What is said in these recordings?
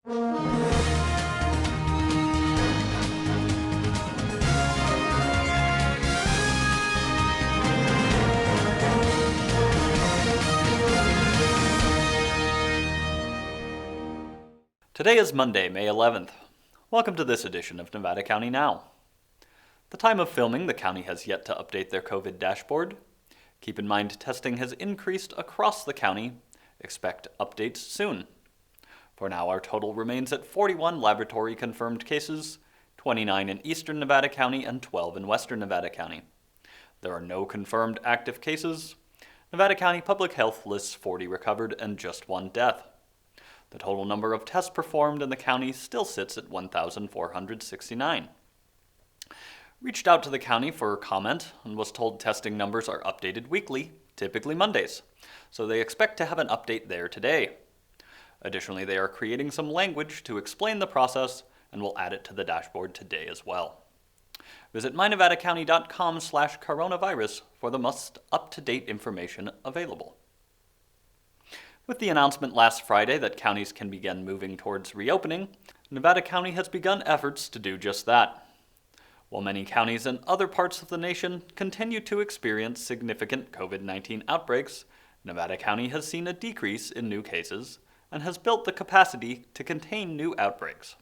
Today is Monday, May 11th. Welcome to this edition of Nevada County Now. The time of filming, the county has yet to update their COVID dashboard. Keep in mind testing has increased across the county. Expect updates soon. For now, our total remains at 41 laboratory confirmed cases, 29 in eastern Nevada County and 12 in western Nevada County. There are no confirmed active cases. Nevada County Public Health lists 40 recovered and just 1 death. The total number of tests performed in the county still sits at 1,469. Reached out to the county for comment and was told testing numbers are updated weekly, typically Mondays, so they expect to have an update there today. Additionally, they are creating some language to explain the process and will add it to the dashboard today as well. Visit mynevadacounty.com/coronavirus for the most up-to-date information available. With the announcement last Friday that counties can begin moving towards reopening, Nevada County has begun efforts to do just that. While many counties in other parts of the nation continue to experience significant COVID-19 outbreaks, Nevada County has seen a decrease in new cases and has built the capacity to contain new outbreaks.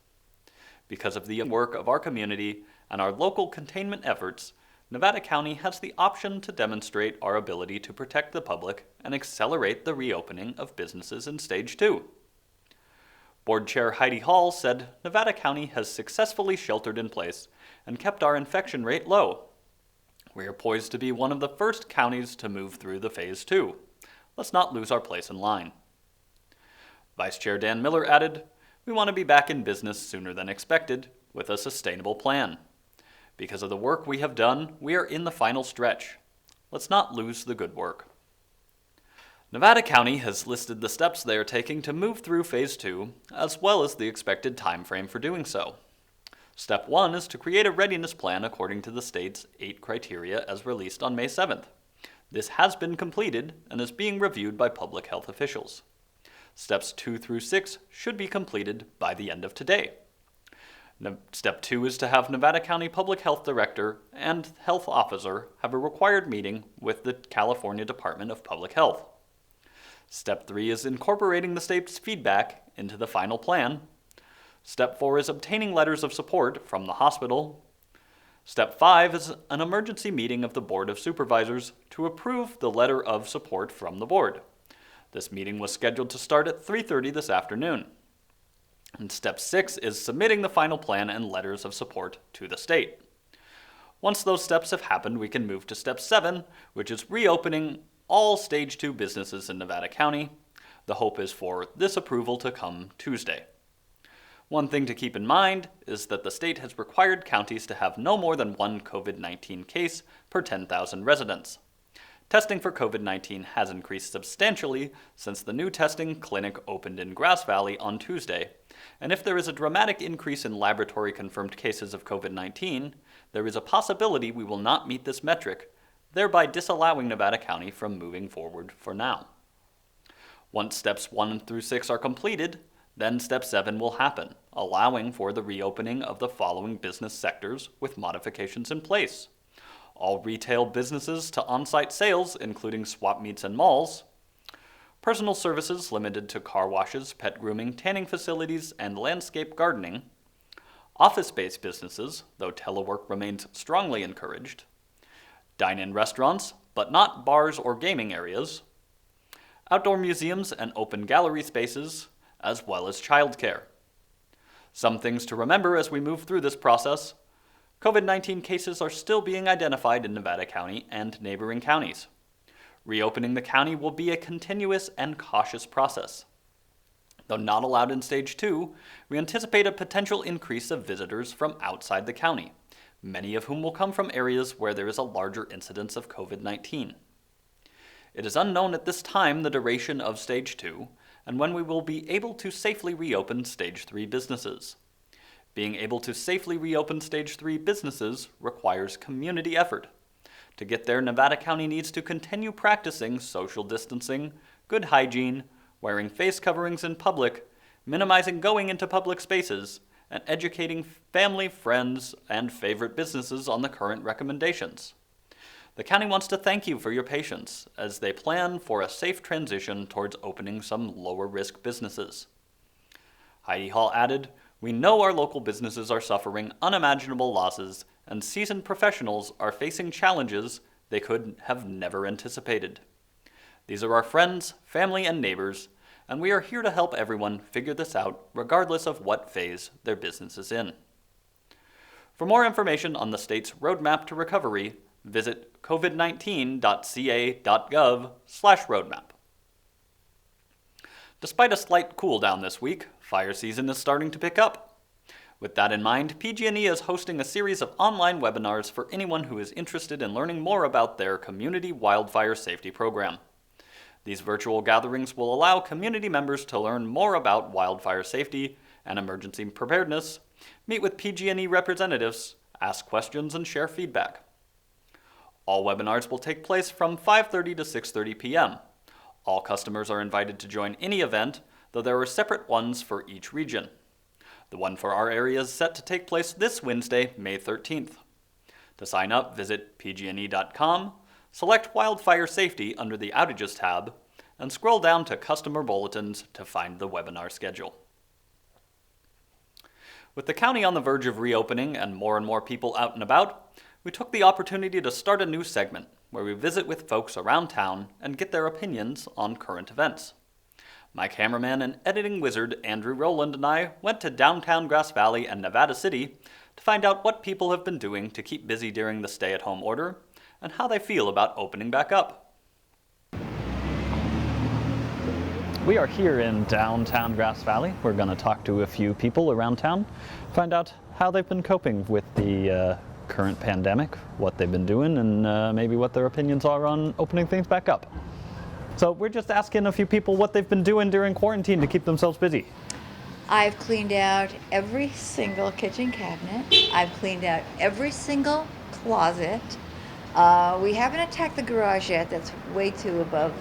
Because of the work of our community and our local containment efforts, Nevada County has the option to demonstrate our ability to protect the public and accelerate the reopening of businesses in Stage 2. Board Chair Heidi Hall said Nevada County has successfully sheltered in place and kept our infection rate low. We are poised to be one of the first counties to move through the Phase 2. Let's not lose our place in line. Vice Chair Dan Miller added, "We want to be back in business sooner than expected with a sustainable plan. Because of the work we have done, we are in the final stretch. Let's not lose the good work." Nevada County has listed the steps they are taking to move through Phase 2, as well as the expected time frame for doing so. Step 1 is to create a readiness plan according to the state's 8 criteria as released on May 7th. This has been completed and is being reviewed by public health officials. Steps 2 through 6 should be completed by the end of today. Step 2 is to have Nevada County Public Health Director and Health Officer have a required meeting with the California Department of Public Health. Step 3 is incorporating the state's feedback into the final plan. Step 4 is obtaining letters of support from the hospital. Step 5 is an emergency meeting of the Board of Supervisors to approve the letter of support from the board. This meeting was scheduled to start at 3:30 this afternoon. And Step 6 is submitting the final plan and letters of support to the state. Once those steps have happened, we can move to Step 7, which is reopening all Stage 2 businesses in Nevada County. The hope is for this approval to come Tuesday. One thing to keep in mind is that the state has required counties to have no more than 1 COVID-19 case per 10,000 residents. Testing for COVID-19 has increased substantially since the new testing clinic opened in Grass Valley on Tuesday, and if there is a dramatic increase in laboratory-confirmed cases of COVID-19, there is a possibility we will not meet this metric, thereby disallowing Nevada County from moving forward for now. Once Steps 1 through 6 are completed, then Step 7 will happen, allowing for the reopening of the following business sectors with modifications in place. All retail businesses to on-site sales, including swap meets and malls. Personal services limited to car washes, pet grooming, tanning facilities, and landscape gardening. Office-based businesses, though telework remains strongly encouraged. Dine-in restaurants, but not bars or gaming areas. Outdoor museums and open gallery spaces, as well as childcare. Some things to remember as we move through this process. COVID-19 cases are still being identified in Nevada County and neighboring counties. Reopening the county will be a continuous and cautious process. Though not allowed in Stage 2, we anticipate a potential increase of visitors from outside the county, many of whom will come from areas where there is a larger incidence of COVID-19. It is unknown at this time the duration of Stage 2 and when we will be able to safely reopen Stage 3 businesses. Being able to safely reopen Stage 3 businesses requires community effort. To get there, Nevada County needs to continue practicing social distancing, good hygiene, wearing face coverings in public, minimizing going into public spaces, and educating family, friends, and favorite businesses on the current recommendations. The county wants to thank you for your patience as they plan for a safe transition towards opening some lower-risk businesses. Heidi Hall added, "We know our local businesses are suffering unimaginable losses, and seasoned professionals are facing challenges they could have never anticipated. These are our friends, family, and neighbors, and we are here to help everyone figure this out regardless of what phase their business is in." For more information on the state's roadmap to recovery, visit covid19.ca.gov/roadmap. Despite a slight cool down this week, fire season is starting to pick up. With that in mind, PG&E is hosting a series of online webinars for anyone who is interested in learning more about their community wildfire safety program. These virtual gatherings will allow community members to learn more about wildfire safety and emergency preparedness, meet with PG&E representatives, ask questions, and share feedback. All webinars will take place from 5:30 to 6:30 p.m. All customers are invited to join any event, though there are separate ones for each region. The one for our area is set to take place this Wednesday, May 13th. To sign up, visit pgne.com, select Wildfire Safety under the Outages tab, and scroll down to Customer Bulletins to find the webinar schedule. With the county on the verge of reopening and more people out and about, we took the opportunity to start a new segment where we visit with folks around town and get their opinions on current events. My cameraman and editing wizard Andrew Rowland and I went to downtown Grass Valley and Nevada City to find out what people have been doing to keep busy during the stay-at-home order and how they feel about opening back up. We are here in downtown Grass Valley. We're going to talk to a few people around town, find out how they've been coping with the current pandemic, what they've been doing, and maybe what their opinions are on opening things back up. So we're just asking a few people what they've been doing during quarantine to keep themselves busy. I've cleaned out every single kitchen cabinet. I've cleaned out every single closet. We haven't attacked the garage yet. That's way too above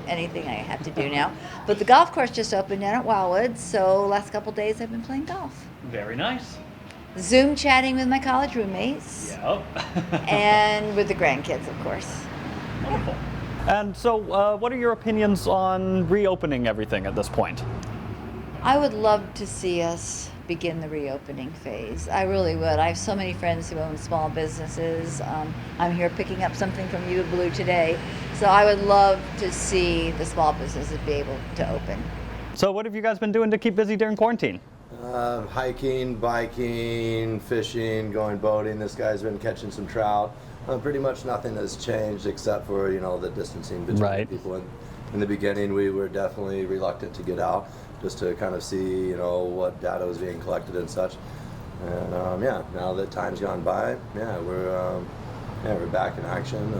anything I have to do now. But the golf course just opened down at Wildwood, so last couple days I've been playing golf. Very nice. Zoom chatting with my college roommates. Yep. And with the grandkids, of course. Wonderful. And so what are your opinions on reopening everything at this point? I would love to see us begin the reopening phase. I really would. I have so many friends who own small businesses. I'm here picking up something from U Blue today. So I would love to see the small businesses be able to open. So what have you guys been doing to keep busy during quarantine? Hiking, biking, fishing, going boating. This guy's been catching some trout. Pretty much nothing has changed except for, the distancing between people. In the beginning, we were definitely reluctant to get out just to kind of see, what data was being collected and such. And now that time's gone by, we're back in action.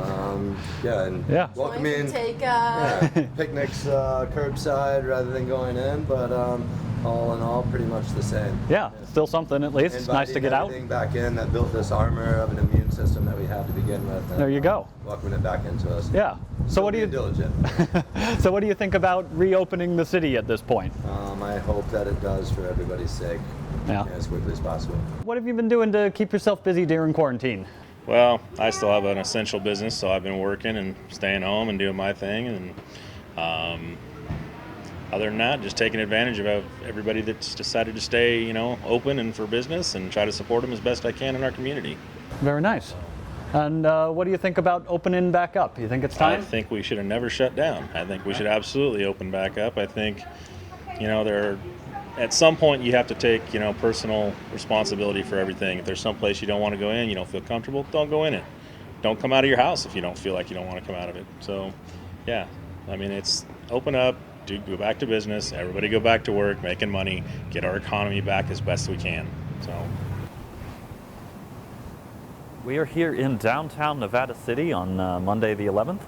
Welcoming picnics curbside rather than going in, but all in all, pretty much the same. Yeah, still something at least. It's nice to get out. Inviting everything back in that built this armor of an immune system that we had to begin with. And, there you go. Welcoming it back into us. Yeah. So what do you diligent? So what do you think about reopening the city at this point? I hope that it does for everybody's sake. As quickly as possible. What have you been doing to keep yourself busy during quarantine? Well, I still have an essential business, so I've been working and staying home and doing my thing, and other than that, just taking advantage of everybody that's decided to stay, open and for business, and try to support them as best I can in our community. Very nice. And what do you think about opening back up? You think it's time? I think we should have never shut down. I think we should absolutely open back up. I think, at some point you have to take, personal responsibility for everything. If there's some place you don't want to go in, you don't feel comfortable, don't go in it. Don't come out of your house if you don't feel like you don't want to come out of it. So, it's open up. Go back to business, everybody go back to work, making money, get our economy back as best we can. So, we are here in downtown Nevada City on Monday the 11th,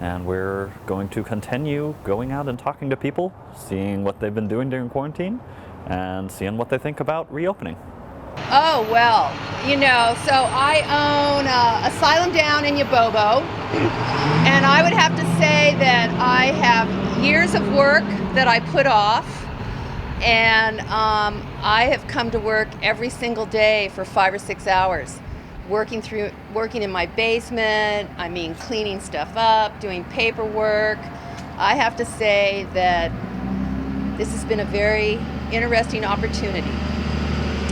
and we're going to continue going out and talking to people, seeing what they've been doing during quarantine, and seeing what they think about reopening. Oh, well, so I own Asylum down in Yabobo, and I would have to say that I have years of work that I put off, And I have come to work every single day for 5 or 6 hours, working in my basement. I mean, cleaning stuff up, doing paperwork. I have to say that this has been a very interesting opportunity,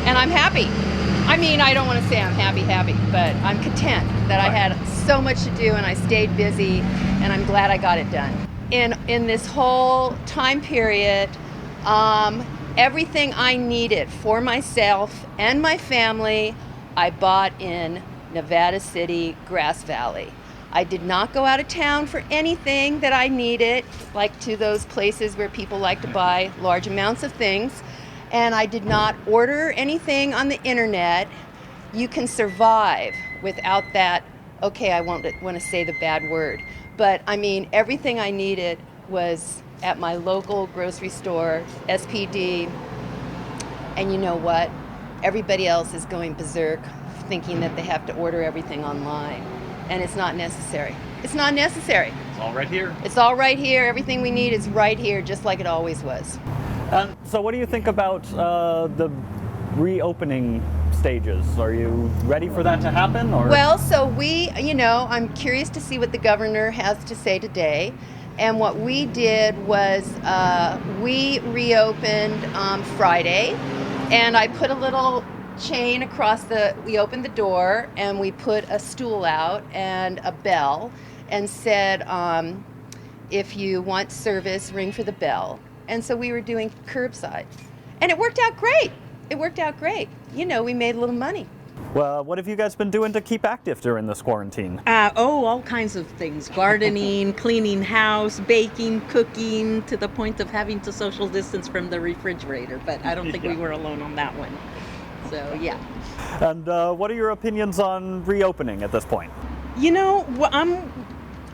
and I'm happy. I mean, I don't want to say I'm happy, but I'm content that I had so much to do and I stayed busy, and I'm glad I got it done. In this whole time period, everything I needed for myself and my family, I bought in Nevada City, Grass Valley. I did not go out of town for anything that I needed, like to those places where people like to buy large amounts of things. And I did not order anything on the internet. You can survive without that, okay, I won't want to say the bad word. But I mean, everything I needed was at my local grocery store, SPD. And you know what? Everybody else is going berserk, thinking that they have to order everything online. And it's not necessary. It's not necessary. It's all right here. It's all right here. Everything we need is right here, just like it always was. So what do you think about the reopening stages? Are you ready for that to happen? Or? Well, so I'm curious to see what the governor has to say today. And what we did was we reopened Friday, and I put a little chain across we opened the door, and we put a stool out and a bell and said, if you want service, ring for the bell. And so we were doing curbside. And it worked out great. We made a little money. Well, what have you guys been doing to keep active during this quarantine? All kinds of things. Gardening, cleaning house, baking, cooking, to the point of having to social distance from the refrigerator. But I don't think we were alone on that one. So, yeah. And what are your opinions on reopening at this point?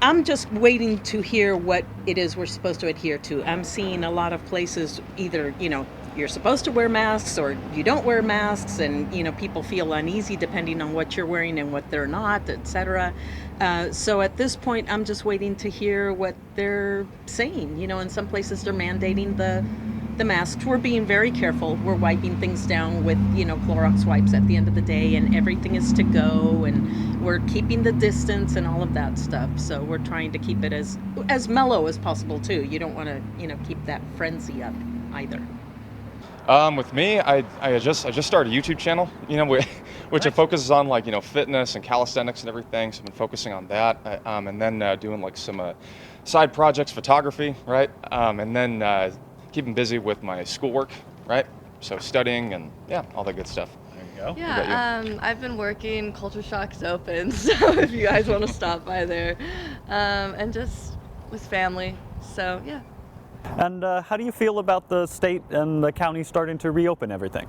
I'm just waiting to hear what it is we're supposed to adhere to. I'm seeing a lot of places either, you're supposed to wear masks or you don't wear masks, and, people feel uneasy depending on what you're wearing and what they're not, etc. So at this point, I'm just waiting to hear what they're saying. In some places they're mandating the masks. We're being very careful. We're wiping things down with, Clorox wipes at the end of the day, and everything is to go, and we're keeping the distance and all of that stuff. So we're trying to keep it as mellow as possible too. You don't want to, keep that frenzy up either. With me, I just started a YouTube channel, which it focuses on fitness and calisthenics and everything. So I've been focusing on that, and then doing some side projects, photography, right, and then keeping busy with my schoolwork, right. So studying and all that good stuff. There you go. Yeah, I've been working. Culture Shock's open, so if you guys want to stop by there, and just with family. So yeah. And how do you feel about the state and the county starting to reopen everything?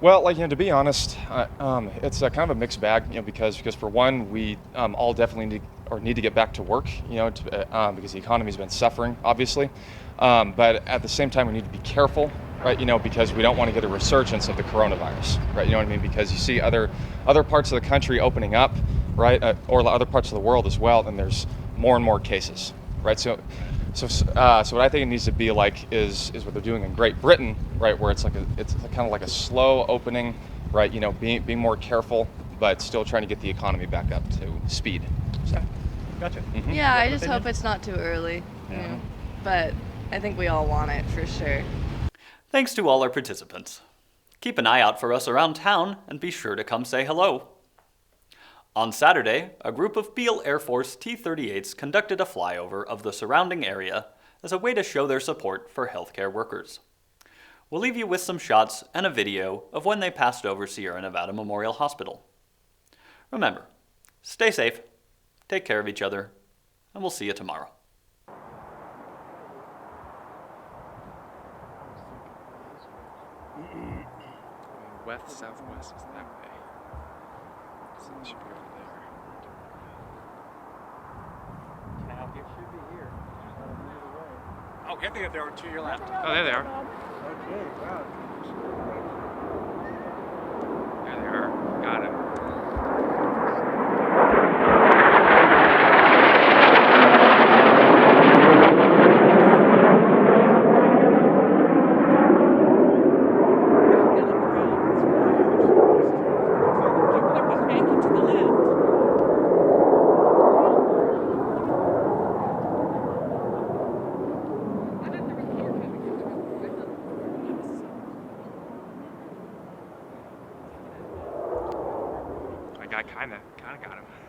Well, to be honest, it's kind of a mixed bag, because for one, we all definitely need to get back to work, because the economy's been suffering, obviously. But at the same time, we need to be careful, right? Because we don't want to get a resurgence of the coronavirus, right? You know what I mean? Because you see other parts of the country opening up, right, or other parts of the world as well, and there's more and more cases, right? So what I think it needs to be like is what they're doing in Great Britain, right, where it's kind of like a slow opening, right? Being more careful, but still trying to get the economy back up to speed. So. Gotcha. Mm-hmm. Yeah, I just hope it's not too early. Yeah. But I think we all want it for sure. Thanks to all our participants. Keep an eye out for us around town and be sure to come say hello. On Saturday, a group of Beale Air Force T-38s conducted a flyover of the surrounding area as a way to show their support for healthcare workers. We'll leave you with some shots and a video of when they passed over Sierra Nevada Memorial Hospital. Remember, stay safe, take care of each other, and we'll see you tomorrow. West, southwest is that way. So it should be over there. Can I help you? It should be here. Oh, yeah, they are to your left. Oh, there they are. Okay, wow. There they are. Got it. I kind of got him.